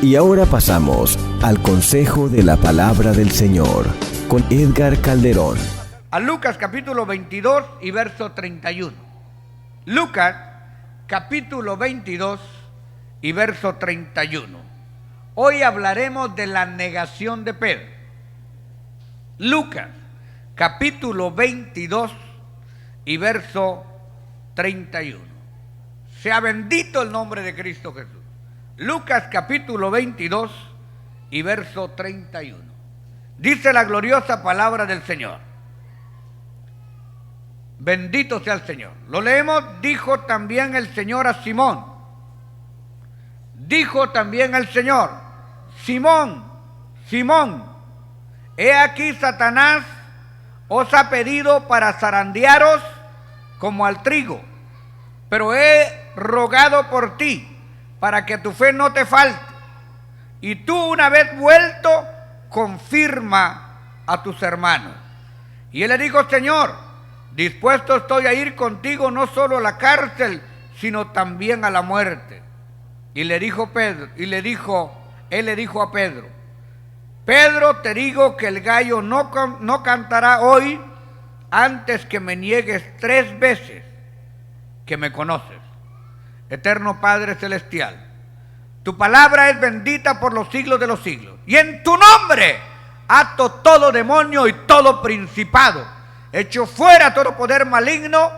Y ahora pasamos al consejo de la palabra del Señor con Edgar Calderón. A Lucas capítulo 22 y verso 31. Lucas capítulo 22 y verso 31. Hoy hablaremos de la negación de Pedro. Lucas capítulo 22 y verso 31. Sea bendito el nombre de Cristo Jesús. Lucas capítulo 22 y verso 31. Dice la gloriosa palabra del Señor. Bendito sea el Señor. Lo leemos. Dijo también el Señor a Simón. Dijo también el Señor: Simón, Simón, he aquí Satanás os ha pedido para zarandearos como al trigo, pero he rogado por ti para que tu fe no te falte, y tú, una vez vuelto, confirma a tus hermanos. Y él le dijo: Señor, dispuesto estoy a ir contigo no solo a la cárcel, sino también a la muerte. Y él le dijo a Pedro: Pedro, te digo que el gallo no cantará hoy antes que me niegues 3 veces que me conoces. Eterno Padre Celestial, tu palabra es bendita por los siglos de los siglos, y en tu nombre ato todo demonio y todo principado, echo fuera todo poder maligno,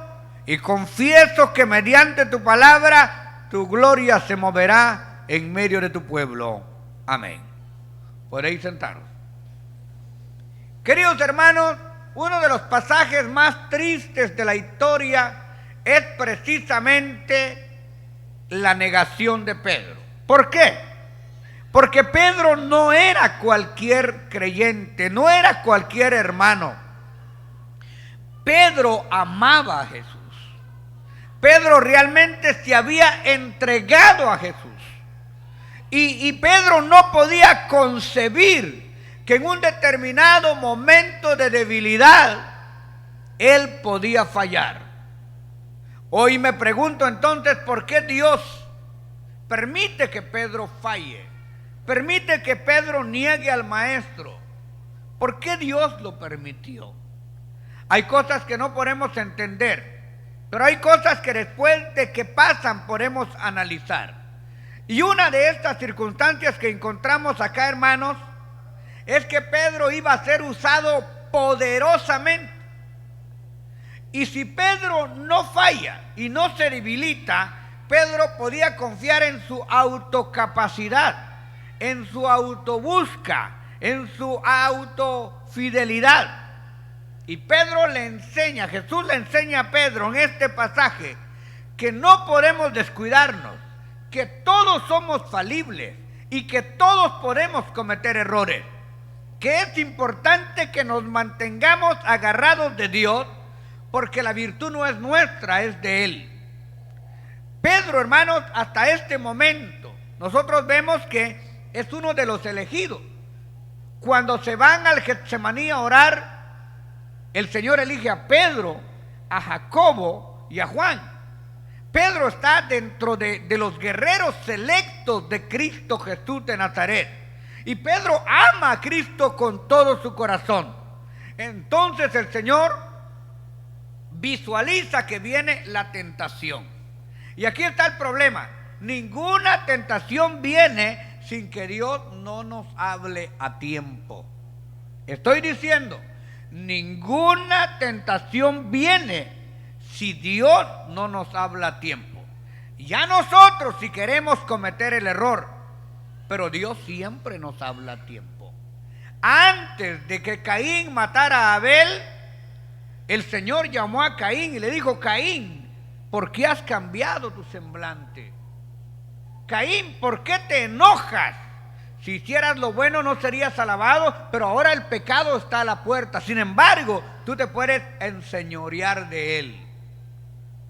y confieso que mediante tu palabra tu gloria se moverá en medio de tu pueblo. Amén. Podéis sentaros. Queridos hermanos, uno de los pasajes más tristes de la historia es precisamente la negación de Pedro. ¿Por qué? Porque Pedro no era cualquier creyente, no era cualquier hermano. Pedro amaba a Jesús. Pedro realmente se había entregado a Jesús. Y Pedro no podía concebir que en un determinado momento de debilidad él podía fallar. Hoy me pregunto entonces, ¿por qué Dios permite que Pedro falle? Permite que Pedro niegue al maestro. ¿Por qué Dios lo permitió? Hay cosas que no podemos entender, pero hay cosas que después de que pasan podemos analizar. Y una de estas circunstancias que encontramos acá, hermanos, es que Pedro iba a ser usado poderosamente. Y si Pedro no falla y no se debilita, Pedro podía confiar en su autocapacidad, en su autobusca, en su autofidelidad. Y Pedro le enseña, Jesús le enseña a Pedro en este pasaje que no podemos descuidarnos, que todos somos falibles y que todos podemos cometer errores, que es importante que nos mantengamos agarrados de Dios, porque la virtud no es nuestra, es de Él. Pedro, hermanos, hasta este momento, nosotros vemos que es uno de los elegidos. Cuando se van al Getsemaní a orar, el Señor elige a Pedro, a Jacobo y a Juan. Pedro está dentro de los guerreros selectos de Cristo Jesús de Nazaret. Y Pedro ama a Cristo con todo su corazón. Entonces el Señor visualiza que viene la tentación. Y aquí está el problema. Ninguna tentación viene sin que Dios no nos hable a tiempo. Estoy diciendo, ninguna tentación viene si Dios no nos habla a tiempo. Ya nosotros si queremos cometer el error, pero Dios siempre nos habla a tiempo. Antes de que Caín matara a Abel, el Señor llamó a Caín y le dijo: Caín, ¿por qué has cambiado tu semblante? Caín, ¿por qué te enojas? Si hicieras lo bueno no serías alabado, pero ahora el pecado está a la puerta. Sin embargo, tú te puedes enseñorear de él.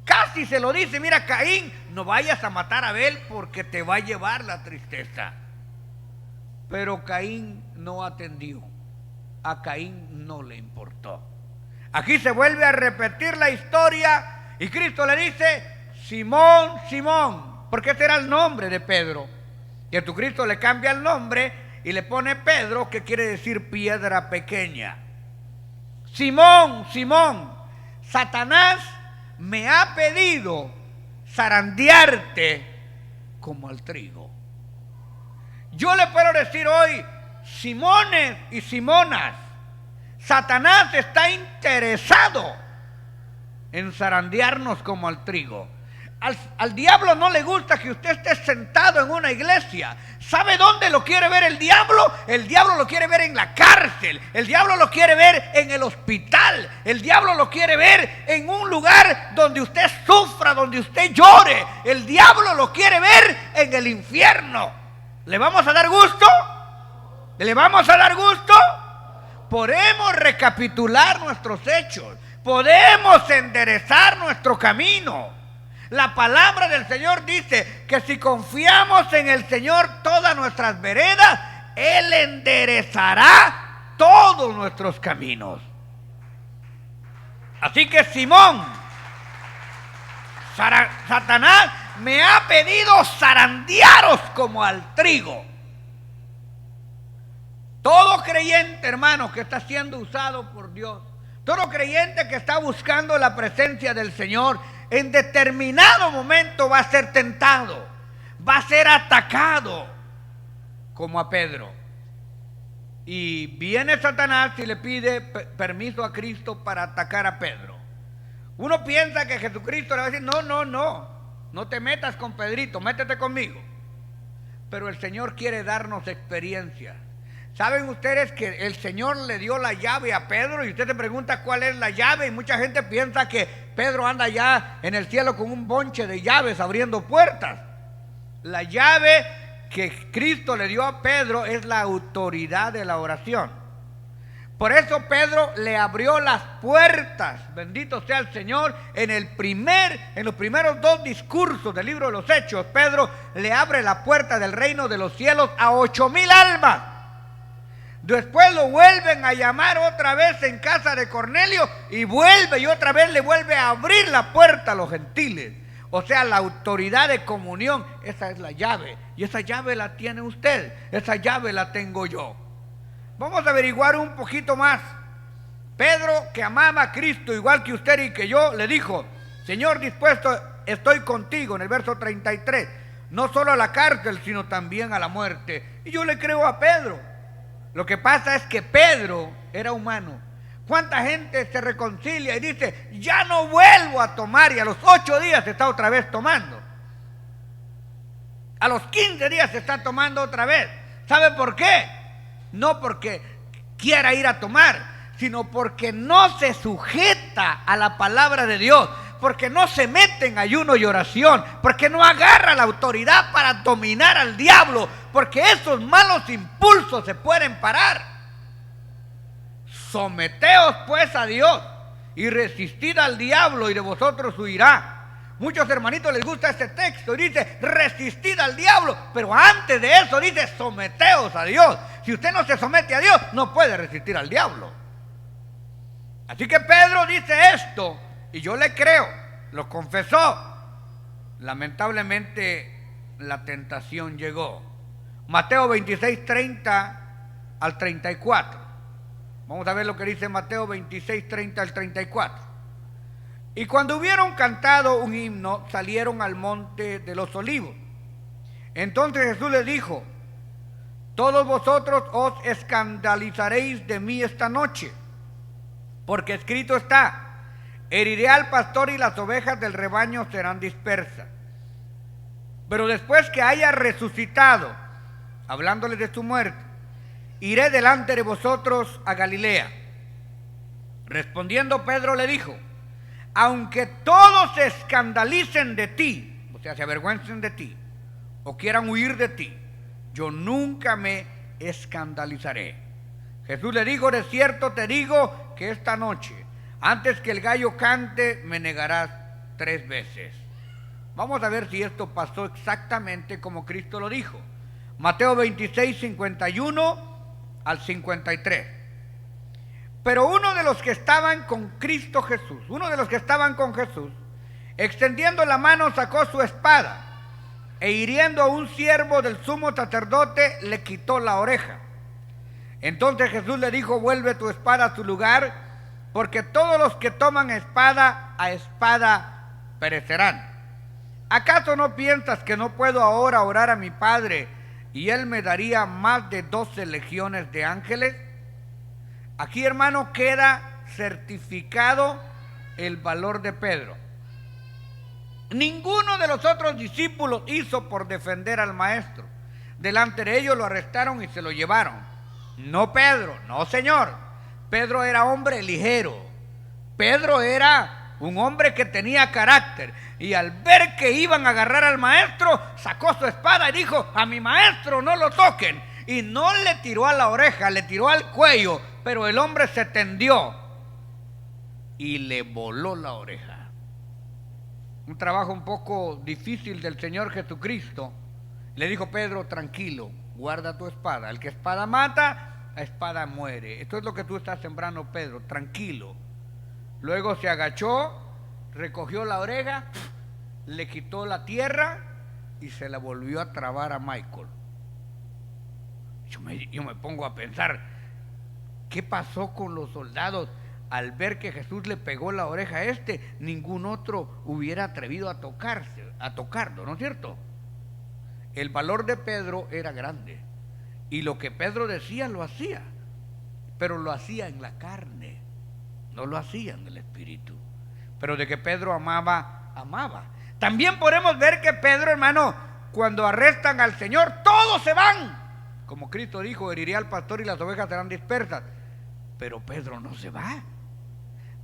Casi se lo dice: mira, Caín, no vayas a matar a Abel porque te va a llevar la tristeza. Pero Caín no atendió. A Caín no le importó. Aquí se vuelve a repetir la historia y Cristo le dice: Simón, Simón, porque ese era el nombre de Pedro. Jesucristo le cambia el nombre y le pone Pedro, que quiere decir piedra pequeña. Simón, Simón, Satanás me ha pedido zarandearte como al trigo. Yo le puedo decir hoy, Simones y Simonas, Satanás está interesado en zarandearnos como al trigo. Al diablo no le gusta que usted esté sentado en una iglesia. ¿Sabe dónde lo quiere ver el diablo? El diablo lo quiere ver en la cárcel. El diablo lo quiere ver en el hospital. El diablo lo quiere ver en un lugar donde usted sufra, donde usted llore. El diablo lo quiere ver en el infierno. ¿Le vamos a dar gusto? ¿Le vamos a dar gusto? Podemos recapitular nuestros hechos. Podemos enderezar nuestro camino. La palabra del Señor dice que si confiamos en el Señor todas nuestras veredas, Él enderezará todos nuestros caminos. Así que Simón, Satanás me ha pedido zarandearos como al trigo. Todo creyente, hermanos, que está siendo usado por Dios, todo creyente que está buscando la presencia del Señor, en determinado momento va a ser tentado, va a ser atacado, como a Pedro. Y viene Satanás y le pide permiso a Cristo para atacar a Pedro. Uno piensa que Jesucristo le va a decir, no te metas con Pedrito, métete conmigo. Pero el Señor quiere darnos experiencia. ¿Saben ustedes que el Señor le dio la llave a Pedro? Y usted se pregunta cuál es la llave, y mucha gente piensa que Pedro anda ya en el cielo con un bonche de llaves abriendo puertas. La llave que Cristo le dio a Pedro es la autoridad de la oración. Por eso Pedro le abrió las puertas, bendito sea el Señor, en los primeros 2 discursos del libro de los Hechos. Pedro le abre la puerta del reino de los cielos a 8,000 almas. Después lo vuelven a llamar otra vez en casa de Cornelio y vuelve y otra vez le vuelve a abrir la puerta a los gentiles. O sea, la autoridad de comunión, esa es la llave. Y esa llave la tiene usted, esa llave la tengo yo. Vamos a averiguar un poquito más. Pedro, que amaba a Cristo igual que usted y que yo, le dijo, Señor, dispuesto estoy contigo, en el verso 33, no solo a la cárcel, sino también a la muerte. Y yo le creo a Pedro. Lo que pasa es que Pedro era humano. ¿Cuánta gente se reconcilia y dice, ya no vuelvo a tomar? Y a los 8 días está otra vez tomando. A los 15 días se está tomando otra vez. ¿Sabe por qué? No porque quiera ir a tomar, sino porque no se sujeta a la palabra de Dios, porque no se mete en ayuno y oración, porque no agarra la autoridad para dominar al diablo, porque esos malos impulsos se pueden parar. Someteos pues a Dios y resistid al diablo y de vosotros huirá. Muchos hermanitos les gusta este texto y dice resistid al diablo, pero antes de eso dice someteos a Dios. Si usted no se somete a Dios, no puede resistir al diablo. Así que Pedro dice esto y yo le creo, lo confesó. Lamentablemente la tentación llegó. Mateo 26, 30 al 34. Vamos a ver lo que dice Mateo 26, 30 al 34. Y cuando hubieron cantado un himno, salieron al monte de los olivos. Entonces Jesús les dijo, todos vosotros os escandalizaréis de mí esta noche, porque escrito está, heriré al pastor y las ovejas del rebaño serán dispersas. Pero después que haya resucitado, hablándoles de su muerte, iré delante de vosotros a Galilea. Respondiendo Pedro le dijo, aunque todos se escandalicen de ti, o sea, se avergüencen de ti, o quieran huir de ti, yo nunca me escandalizaré. Jesús le dijo, de cierto te digo que esta noche, antes que el gallo cante, me negarás 3 veces. Vamos a ver si esto pasó exactamente como Cristo lo dijo. Mateo 26, 51 al 53. Pero uno de los que estaban con Cristo Jesús, extendiendo la mano, sacó su espada e hiriendo a un siervo del sumo sacerdote, le quitó la oreja. Entonces Jesús le dijo: vuelve tu espada a su lugar, porque todos los que toman espada, a espada perecerán. ¿Acaso no piensas que no puedo ahora orar a mi Padre, y Él me daría más de 12 legiones de ángeles? Aquí, hermano, queda certificado el valor de Pedro. Ninguno de los otros discípulos hizo por defender al maestro. Delante de ellos lo arrestaron y se lo llevaron. No Pedro, no señor. Pedro era hombre ligero. Pedro era un hombre que tenía carácter. Y al ver que iban a agarrar al maestro, sacó su espada y dijo: a mi maestro no lo toquen. Y no le tiró a la oreja, le tiró al cuello. Pero el hombre se tendió y le voló la oreja. Un trabajo un poco difícil del Señor Jesucristo. Le dijo: Pedro, tranquilo, guarda tu espada. El que espada mata, a espada muere. Esto es lo que tú estás sembrando, Pedro, tranquilo. Luego se agachó, recogió la oreja, le quitó la tierra y se la volvió a trabar a Michael. Yo me pongo a pensar, ¿qué pasó con los soldados? Al ver que Jesús le pegó la oreja a este, ningún otro hubiera atrevido a tocarlo, ¿no es cierto? El valor de Pedro era grande, y lo que Pedro decía lo hacía, pero lo hacía en la carne, no lo hacía en el espíritu. Pero de que Pedro amaba, amaba. También podemos ver que Pedro, hermano, cuando arrestan al Señor, todos se van. Como Cristo dijo: heriré al pastor y las ovejas serán dispersas. Pero Pedro no se va.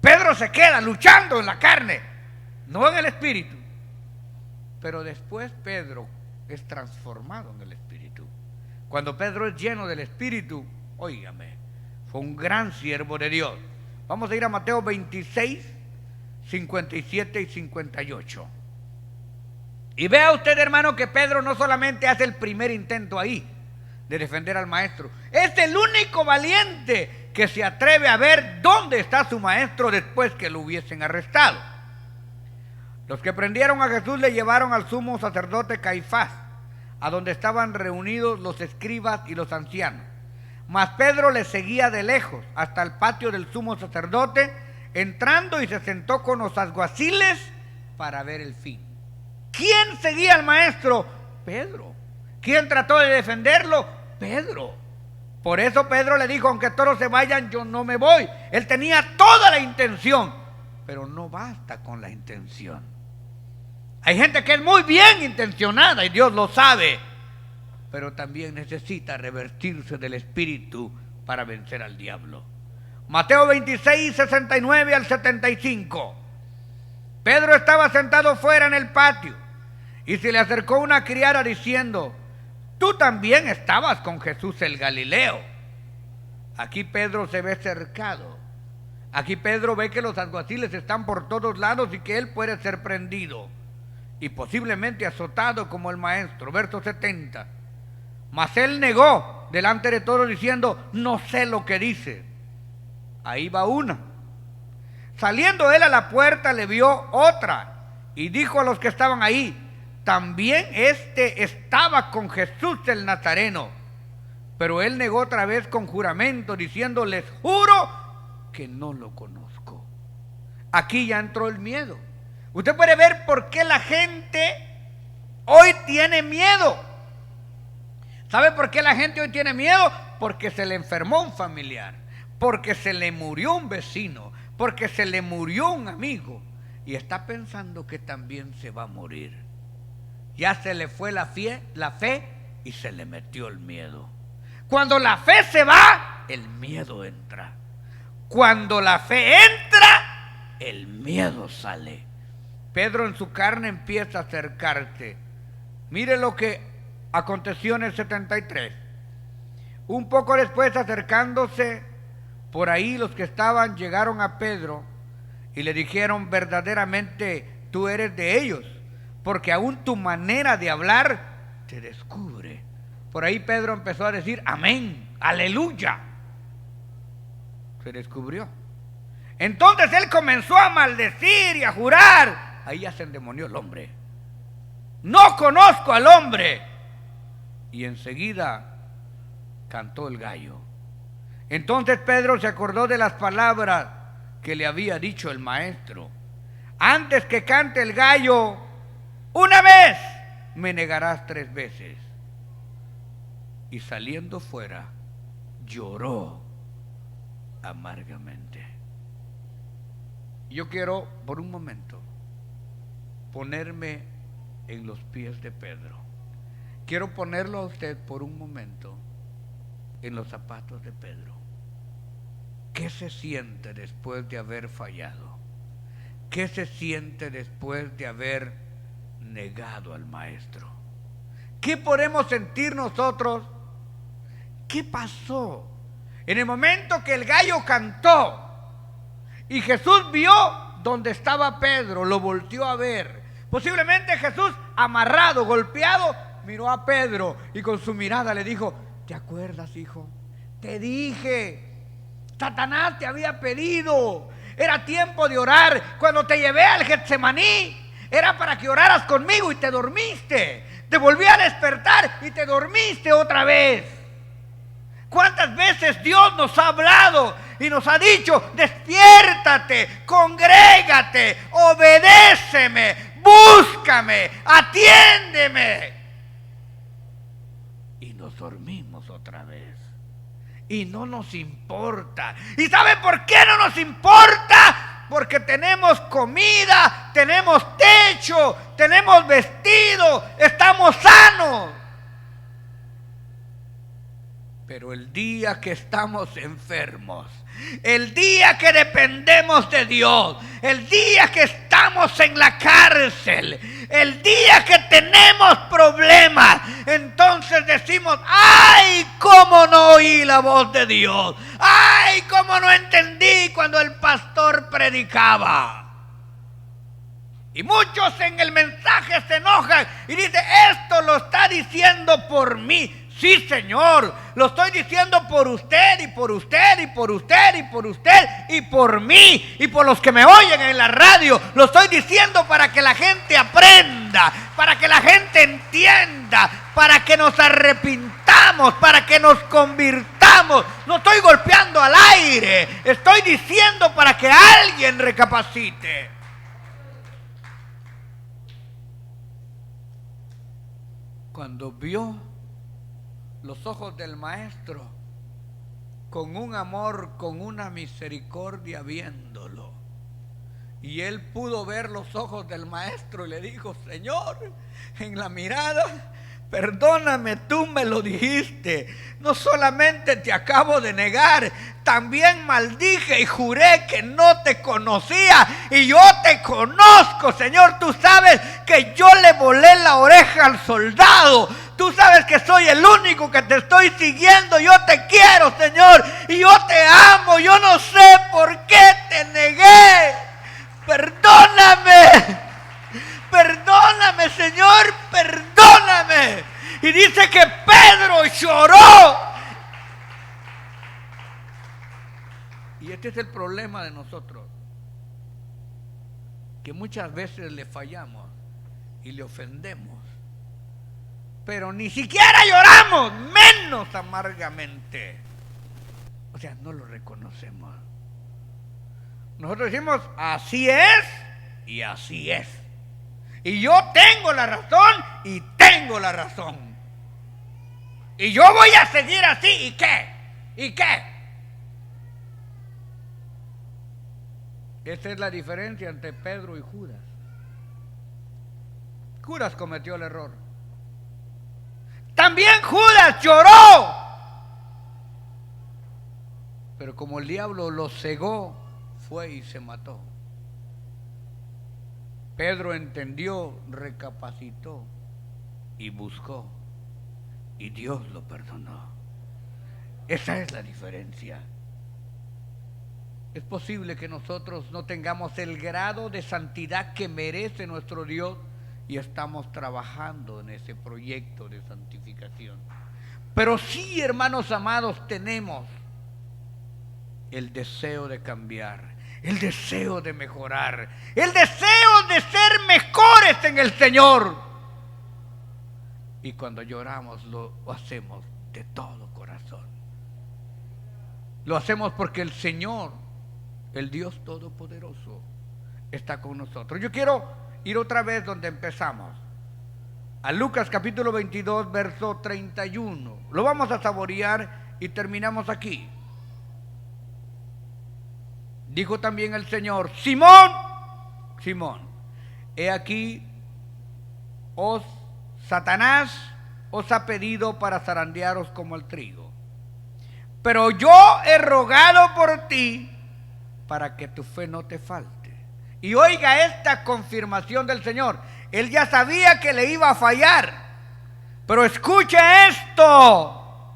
Pedro se queda luchando en la carne, no en el espíritu. Pero después Pedro es transformado en el espíritu. Cuando Pedro es lleno del espíritu, óigame, fue un gran siervo de Dios. Vamos a ir a Mateo 26, 57 y 58. Y vea usted, hermano, que Pedro no solamente hace el primer intento ahí de defender al maestro, es el único valiente que se atreve a ver dónde está su maestro después que lo hubiesen arrestado. Los que prendieron a Jesús le llevaron al sumo sacerdote Caifás, a donde estaban reunidos los escribas y los ancianos. Mas Pedro le seguía de lejos hasta el patio del sumo sacerdote, entrando, y se sentó con los alguaciles para ver el fin. ¿Quién seguía al maestro? Pedro. ¿Quién trató de defenderlo? Pedro. Por eso Pedro le dijo: aunque todos se vayan, yo no me voy. Él tenía toda la intención, pero no basta con la intención. Hay gente que es muy bien intencionada y Dios lo sabe, pero también necesita revertirse del espíritu para vencer al diablo. Mateo 26, 69 al 75. Pedro estaba sentado fuera en el patio y se le acercó una criada diciendo: tú también estabas con Jesús el Galileo. Aquí Pedro se ve cercado. Aquí Pedro ve que los alguaciles están por todos lados y que él puede ser prendido y posiblemente azotado como el maestro. Verso 70. Mas él negó delante de todos diciendo: no sé lo que dice. Ahí va una. Saliendo él a la puerta, le vio otra y dijo a los que estaban ahí: también este estaba con Jesús el Nazareno. Pero él negó otra vez con juramento, diciendo: les juro que no lo conozco. Aquí ya entró el miedo. Usted puede ver por qué la gente hoy tiene miedo. ¿Sabe por qué la gente hoy tiene miedo? Porque se le enfermó un familiar, porque se le murió un vecino, porque se le murió un amigo, y está pensando que también se va a morir. Ya se le fue la fe y se le metió el miedo. Cuando la fe se va, el miedo entra. Cuando la fe entra, el miedo sale. Pedro en su carne empieza a acercarse. Mire lo que aconteció en el 73. Un poco después, acercándose por ahí, los que estaban llegaron a Pedro y le dijeron: verdaderamente tú eres de ellos, porque aún tu manera de hablar te descubre. Por ahí Pedro empezó a decir: amén, aleluya. Se descubrió. Entonces él comenzó a maldecir y a jurar. Ahí ya se endemonió el hombre. no conozco al hombre. Y enseguida cantó el gallo. Entonces Pedro se acordó de las palabras que le había dicho el maestro: antes que cante el gallo, una vez me negarás 3 veces. Y saliendo fuera, lloró amargamente. Yo quiero por un momento ponerme en los pies de Pedro. Quiero ponerlo a usted por un momento en los zapatos de Pedro. ¿Qué se siente después de haber fallado? ¿Qué se siente después de haber negado al maestro? ¿Qué podemos sentir nosotros? ¿Qué pasó? En el momento que el gallo cantó y Jesús vio donde estaba Pedro, lo volteó a ver. Posiblemente Jesús, amarrado, golpeado, miró a Pedro y con su mirada le dijo: ¿te acuerdas, hijo? Te dije, Satanás te había pedido, era tiempo de orar. Cuando te llevé al Getsemaní, era para que oraras conmigo y te dormiste. Te volví a despertar y te dormiste otra vez. ¿Cuántas veces Dios nos ha hablado y nos ha dicho: despiértate, congrégate, obedéceme, búscame, atiéndeme? Y nos dormimos otra vez. Y no nos importa. ¿Y sabe por qué no nos importa? Porque tenemos comida, tenemos techo, tenemos vestido, estamos sanos. Pero el día que estamos enfermos, el día que dependemos de Dios, el día que estamos en la cárcel, el día que tenemos problemas, entonces decimos: ¡ay, cómo no oí la voz de Dios! ¡Ay, cómo no entendí cuando el pastor predicaba! Y muchos en el mensaje se enojan y dicen: esto lo está diciendo por mí. Sí, Señor, lo estoy diciendo por usted y por usted y por usted y por usted y por mí y por los que me oyen en la radio. Lo estoy diciendo para que la gente aprenda, para que la gente entienda, para que nos arrepintamos, para que nos convirtamos. No estoy golpeando al aire, estoy diciendo para que alguien recapacite. Cuando vio los ojos del maestro, con un amor, con una misericordia viéndolo, y él pudo ver los ojos del maestro y le dijo: Señor, en la mirada, perdóname, tú me lo dijiste. No solamente te acabo de negar, también maldije y juré que no te conocía, y yo te conozco, Señor. Tú sabes que yo le volé la oreja al soldado. Tú sabes que soy el único que te estoy siguiendo. Yo te quiero, Señor, y yo te amo. Yo no sé por qué te negué. Perdóname. Perdóname, Señor, perdóname. Y dice que Pedro lloró. Y este es el problema de nosotros, que muchas veces le fallamos y le ofendemos, pero ni siquiera lloramos, menos amargamente. O sea, no lo reconocemos. Nosotros decimos: así es y así es. Y yo tengo la razón y tengo la razón. Y yo voy a seguir así. ¿Y qué? ¿Y qué? Esa es la diferencia entre Pedro y Judas. Judas cometió el error. También Judas lloró. Pero como el diablo lo cegó, fue y se mató. Pedro entendió, recapacitó y buscó, y Dios lo perdonó. Esa es la diferencia. Es posible que nosotros no tengamos el grado de santidad que merece nuestro Dios, y estamos trabajando en ese proyecto de santificación. Pero sí, hermanos amados, tenemos el deseo de cambiar, el deseo de mejorar, el deseo de ser mejores en el Señor. Y cuando lloramos lo hacemos de todo corazón. Lo hacemos porque el Señor, el Dios Todopoderoso, está con nosotros. Yo quiero ir otra vez donde empezamos. A Lucas capítulo 22, verso 31. Lo vamos a saborear y terminamos aquí. Dijo también el Señor: Simón, Simón, he aquí Satanás os ha pedido para zarandearos como el trigo. Pero yo he rogado por ti para que tu fe no te falte. Y oiga esta confirmación del Señor. Él ya sabía que le iba a fallar. Pero escuche esto.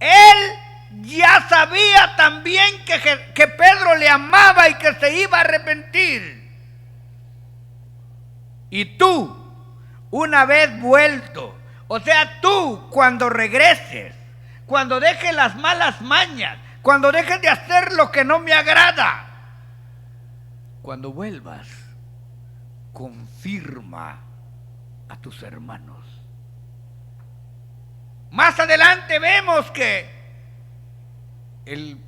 Él ya sabía también que Pedro le amaba y que se iba a arrepentir. Y tú, una vez vuelto, o sea, tú cuando regreses, cuando dejes las malas mañas, cuando dejes de hacer lo que no me agrada, cuando vuelvas, confirma a tus hermanos. Más adelante vemos que el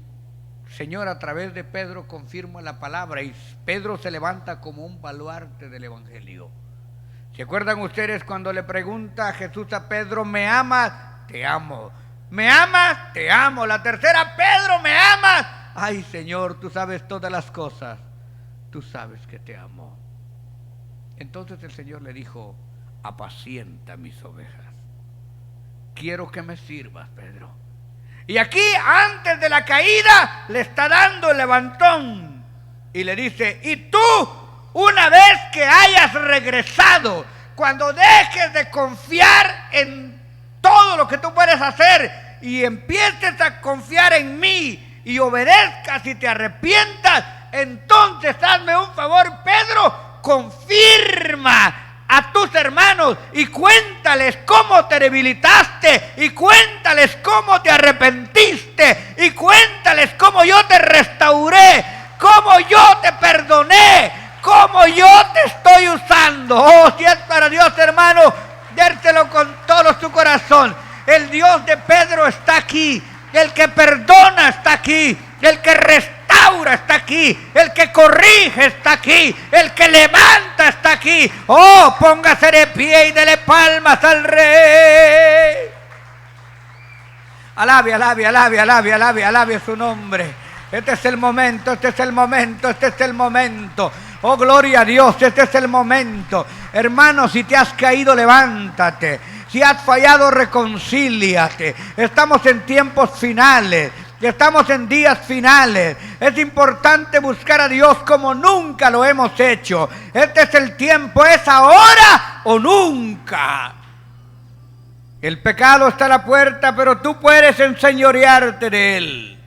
Señor a través de Pedro confirma la palabra y Pedro se levanta como un baluarte del Evangelio. ¿Se acuerdan ustedes cuando le pregunta a Jesús a Pedro: ¿me amas? Te amo. ¿Me amas? Te amo. La tercera: Pedro, ¿me amas? Ay, Señor, tú sabes todas las cosas. Tú sabes que te amo. Entonces el Señor le dijo: apacienta mis ovejas. Quiero que me sirvas, Pedro. Y aquí, antes de la caída, le está dando el levantón y le dice: y tú, una vez que hayas regresado, cuando dejes de confiar en todo lo que tú puedes hacer y empieces a confiar en mí y obedezcas y te arrepientas, entonces hazme un favor, Pedro, confirma a tus hermanos y cuéntales cómo te debilitaste y cuéntales cómo te arrepentiste y cuéntales cómo yo te restauré, cómo yo te perdoné, cómo yo te estoy usando. Oh, si es para Dios, hermano, dérselo con todo su corazón. El Dios de Pedro está aquí, el que perdona está aquí, el que restaura está aquí, el que corrige está aquí, el que levanta está aquí. Oh, póngase de pie y dele palmas al Rey. Alabe, alabe, alabe, alabe, alabe, alabe su nombre. Este es el momento, este es el momento, este es el momento. Oh, gloria a Dios, este es el momento. Hermano, si te has caído, levántate. Si has fallado, reconcíliate. Estamos en tiempos finales. Estamos en días finales. Es importante buscar a Dios como nunca lo hemos hecho. Este es el tiempo, es ahora o nunca. El pecado está a la puerta, pero tú puedes enseñorearte de él.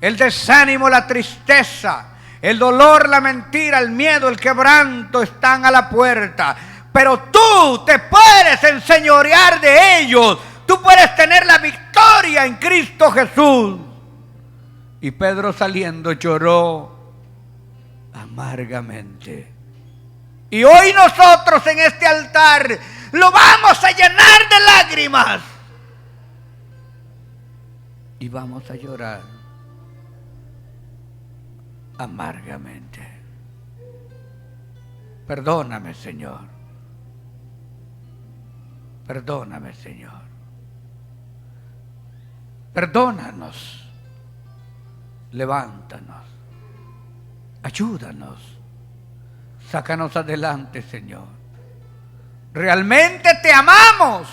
El desánimo, la tristeza, el dolor, la mentira, el miedo, el quebranto están a la puerta. Pero tú te puedes enseñorear de ellos. Tú puedes tener la victoria en Cristo Jesús. Y Pedro saliendo lloró amargamente. Y hoy nosotros en este altar lo vamos a llenar de lágrimas. Y vamos a llorar amargamente. Perdóname, Señor. Perdóname, Señor. Perdónanos. Levántanos. Ayúdanos. Sácanos adelante, Señor. Realmente te amamos.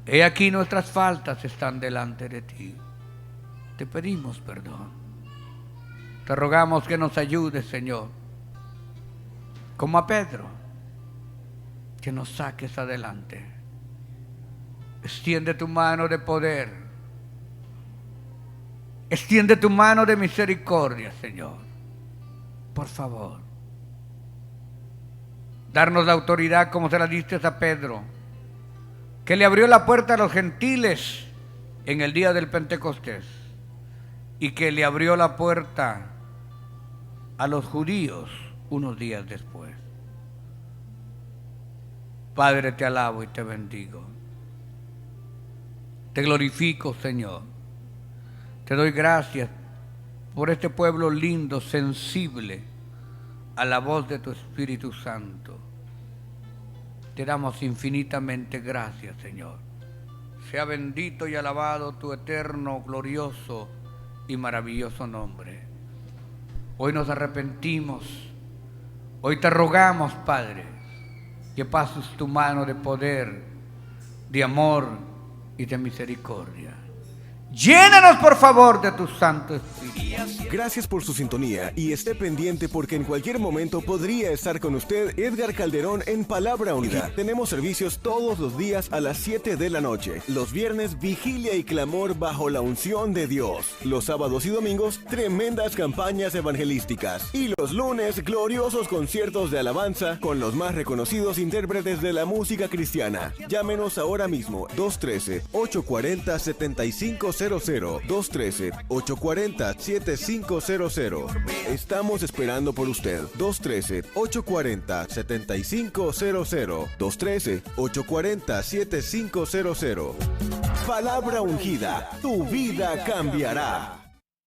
He aquí nuestras faltas están delante de ti. Te pedimos perdón. Te rogamos que nos ayudes, Señor, como a Pedro, que nos saques adelante. Extiende tu mano de poder. Extiende tu mano de misericordia, Señor. Por favor. Darnos la autoridad como se la diste a Pedro, que le abrió la puerta a los gentiles en el día del Pentecostés y que le abrió la puerta a los judíos unos días después. Padre, te alabo y te bendigo. Te glorifico, Señor. Te doy gracias por este pueblo lindo, sensible a la voz de tu Espíritu Santo. Te damos infinitamente gracias, Señor. Sea bendito y alabado tu eterno, glorioso y maravilloso nombre. Hoy nos arrepentimos. Hoy te rogamos, Padre, que pases tu mano de poder, de amor y de misericordia. Llénanos, por favor, de tu Santo Espíritu. Gracias por su sintonía y esté pendiente porque en cualquier momento podría estar con usted Edgar Calderón en Palabra Unida. Tenemos servicios todos los días a las 7 de la noche. Los viernes, vigilia y clamor bajo la unción de Dios. Los sábados y domingos, tremendas campañas evangelísticas. Y los lunes, gloriosos conciertos de alabanza con los más reconocidos intérpretes de la música cristiana. Llámenos ahora mismo, 213-840-7500. 213-840-7500. Estamos esperando por usted. 213-840-7500. 213-840-7500. Palabra ungida, tu vida cambiará.